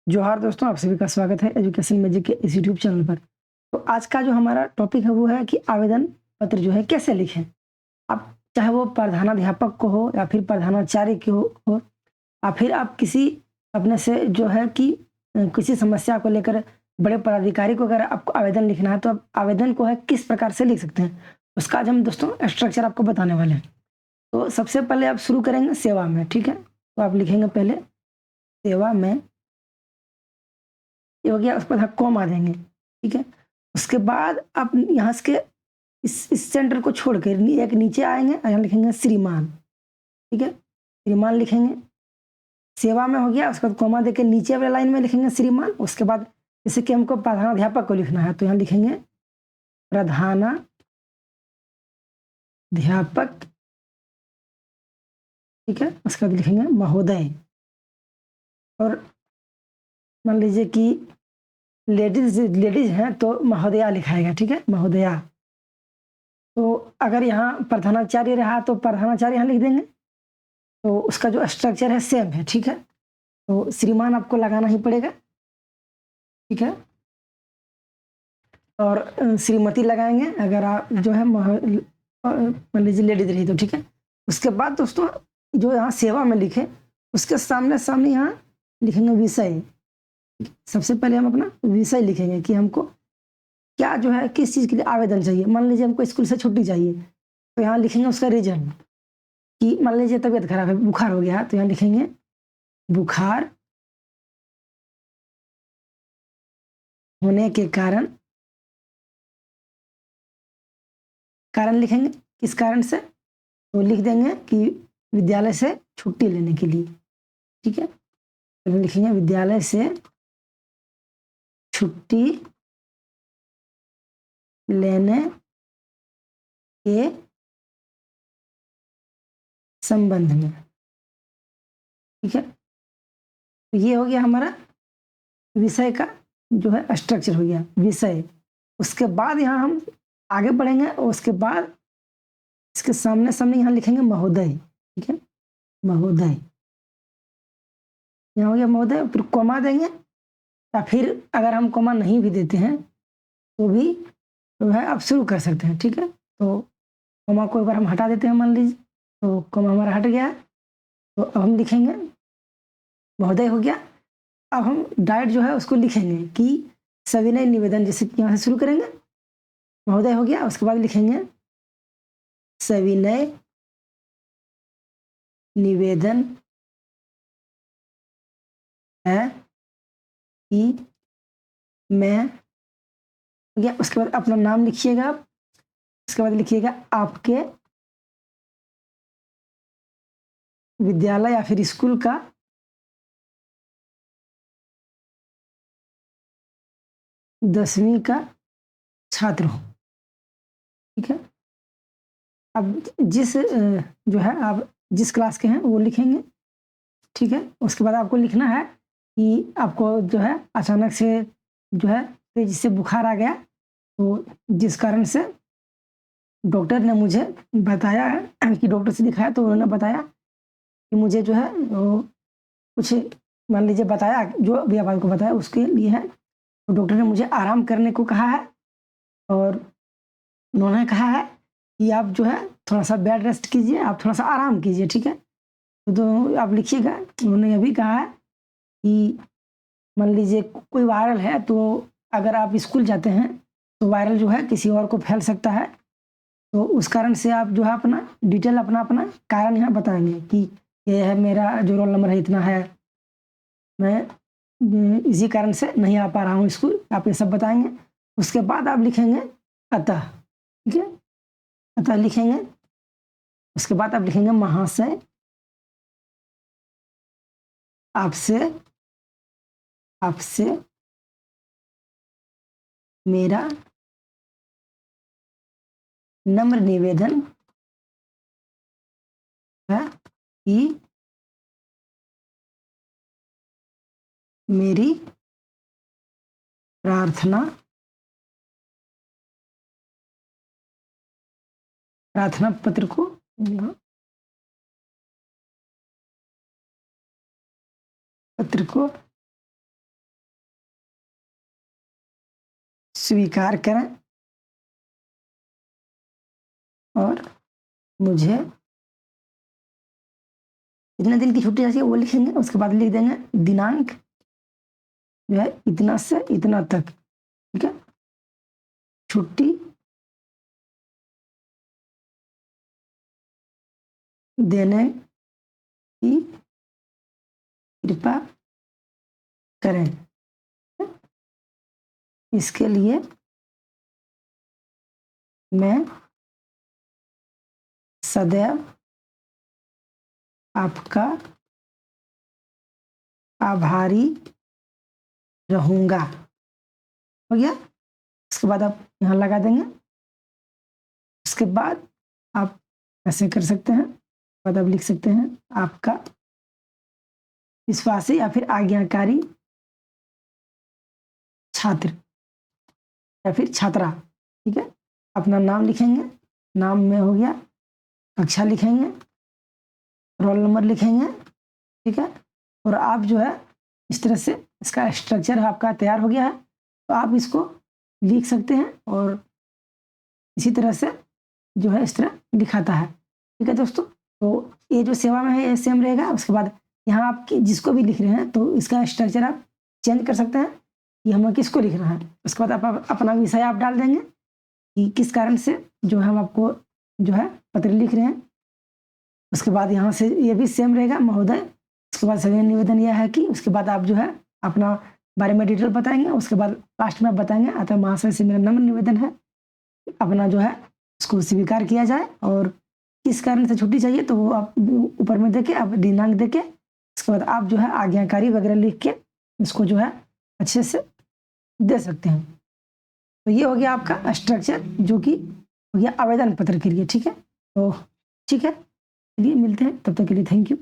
जोहार दोस्तों, आप सभी का स्वागत है एजुकेशन मैजिक के इस यूट्यूब चैनल पर। तो आज का जो हमारा टॉपिक है वो है कि आवेदन पत्र जो है कैसे लिखें। आप चाहे वो प्रधानाध्यापक को हो या फिर प्रधानाचार्य की हो या फिर आप किसी अपने से जो है कि किसी समस्या को लेकर बड़े पदाधिकारी को अगर आपको आवेदन लिखना है तो आप आवेदन को है किस प्रकार से लिख सकते हैं, उसका आज हम दोस्तों स्ट्रक्चर आपको बताने वाले हैं। तो सबसे पहले आप शुरू करेंगे सेवा में, ठीक है? तो आप लिखेंगे पहले सेवा में, ये हो गया, उसके बाद कॉमा देंगे, ठीक है? उसके बाद आप यहाँ से इस सेंटर को छोड़ के एक नीचे आएँगे और यहाँ लिखेंगे श्रीमान, ठीक है? श्रीमान लिखेंगे, सेवा में हो गया, उसके बाद कॉमा देके नीचे वाले लाइन में लिखेंगे श्रीमान, उसके बाद जैसे कि हमको प्रधानाध्यापक को लिखना है तो यहाँ लिखेंगे प्रधानाध्यापक, ठीक है? उसके बाद लिखेंगे महोदय। और मान लीजिए कि लेडीज़ हैं तो महोदया लिखाएगा, ठीक है? महोदया। तो अगर यहाँ प्रधानाचार्य रहा तो प्रधानाचार्य यहाँ लिख देंगे। तो उसका जो स्ट्रक्चर है सेम है, ठीक है? तो श्रीमान आपको लगाना ही पड़ेगा, ठीक है? और श्रीमती लगाएँगे अगर आप जो है मान लीजिए लेडीज़ रही तो, ठीक है? उसके बाद दोस्तों जो यहाँ सेवा में लिखे उसके सामने यहाँ लिखेंगे विषय। सबसे पहले हम अपना विषय लिखेंगे कि हमको क्या जो है किस चीज़ के लिए आवेदन चाहिए। मान लीजिए हमको स्कूल से छुट्टी चाहिए तो यहाँ लिखेंगे उसका रीज़न कि मान लीजिए तबीयत खराब है, बुखार हो गया तो यहाँ लिखेंगे बुखार होने के कारण लिखेंगे, किस कारण से, तो लिख देंगे कि विद्यालय से छुट्टी लेने के लिए, ठीक है? तो लिखेंगे विद्यालय से छुट्टी लेने के संबंध में, ठीक है? तो ये हो गया हमारा विषय का जो है स्ट्रक्चर हो गया विषय। उसके बाद यहाँ हम आगे बढ़ेंगे और उसके बाद इसके सामने यहाँ लिखेंगे महोदय, ठीक है? महोदय, यहाँ हो गया महोदय, फिर कॉमा देंगे या फिर अगर हम कॉमा नहीं भी देते हैं तो भी जो है आप शुरू कर सकते हैं, ठीक है? तो कॉमा को एक बार हम हटा देते हैं, मान लीजिए तो कॉमा हमारा हट गया। तो अब हम लिखेंगे महोदय हो गया। अब हम डायरेक्ट जो है उसको लिखेंगे कि सविनय निवेदन, जैसे कि यहाँ से शुरू करेंगे, महोदय हो गया, उसके बाद लिखेंगे सविनय निवेदन है कि मैं, हो गया। उसके बाद अपना नाम लिखिएगा आप, उसके बाद लिखिएगा आपके विद्यालय या फिर स्कूल का दसवीं का छात्र हो, ठीक है? अब जिस जो है आप जिस क्लास के हैं वो लिखेंगे, ठीक है? उसके बाद आपको लिखना है कि आपको जो है अचानक से जो है तेजी से बुखार आ गया, तो जिस कारण से डॉक्टर ने मुझे बताया है कि डॉक्टर से दिखाया तो उन्होंने बताया कि मुझे जो है वो कुछ, मान लीजिए बताया जो भी आपको बताया उसके लिए है, तो डॉक्टर ने मुझे आराम करने को कहा है और उन्होंने कहा है कि आप जो है थोड़ा-सा बेड रेस्ट कीजिए, आप थोड़ा-सा आराम कीजिए, ठीक है? तो आप लिखिएगा, उन्होंने ये भी कहा है कि मान लीजिए कोई वायरल है तो अगर आप स्कूल जाते हैं तो वायरल जो है किसी और को फैल सकता है, तो उस कारण से आप जो है अपना डिटेल अपना कारण यहाँ बताएँगे कि ये है, मेरा जो रोल नंबर है इतना है, मैं इसी कारण से नहीं आ पा रहा हूँ स्कूल, आप ये सब बताएँगे। उसके बाद आप लिखेंगे अतः, ठीक है? अतः लिखेंगे, उसके बाद आप लिखेंगे महाशय आपसे मेरा नम्र निवेदन है कि मेरी प्रार्थना पत्र को स्वीकार करें और मुझे इतने दिन की छुट्टी चाहिए वो लिखेंगे। उसके बाद लिख देंगे दिनांक जो है इतना से इतना तक, ठीक है, छुट्टी देने की कृपा करें। इसके लिए मैं सदैव आपका आभारी रहूंगा। हो गया। उसके बाद आप यहाँ लगा देंगे। उसके बाद आप ऐसे कर सकते हैं। बाद आप लिख सकते हैं आपका विश्वासी या फिर आज्ञाकारी छात्र या फिर छात्रा, ठीक है। अपना नाम लिखेंगे, नाम में हो गया, कक्षा लिखेंगे, रोल नंबर लिखेंगे, ठीक है। और आप जो है इस तरह से इसका स्ट्रक्चर आपका तैयार हो गया है, तो आप इसको लिख सकते हैं और इसी तरह से जो है इस तरह दिखाता है, ठीक है दोस्तों। तो ये जो सेवा में है ये सेम रहेगा। उसके बाद यहाँ आप जिसको भी लिख रहे हैं तो इसका स्ट्रक्चर आप चेंज कर सकते हैं कि हमें किसको लिखना है। उसके बाद आप अपना विषय आप डाल देंगे कि किस कारण से जो है हम आपको जो है पत्र लिख रहे हैं। उसके बाद यहाँ से ये भी सेम रहेगा महोदय। उसके बाद सभी निवेदन यह है कि उसके बाद आप जो है अपना बारे में डिटेल बताएंगे। उसके बाद लास्ट में आप बताएंगे अतः महाशय से मेरा नम्र निवेदन है अपना जो है उसको स्वीकार किया जाए और किस कारण से छुट्टी चाहिए तो वो आप ऊपर में देके आप दिनांक देके उसके बाद आप जो है आज्ञाकारी वगैरह लिख के इसको जो है अच्छे से दे सकते हैं। तो ये हो गया आपका स्ट्रक्चर जो कि हो गया आवेदन पत्र के लिए, ठीक है। तो ठीक है, चलिए मिलते हैं, तब तक के लिए थैंक यू।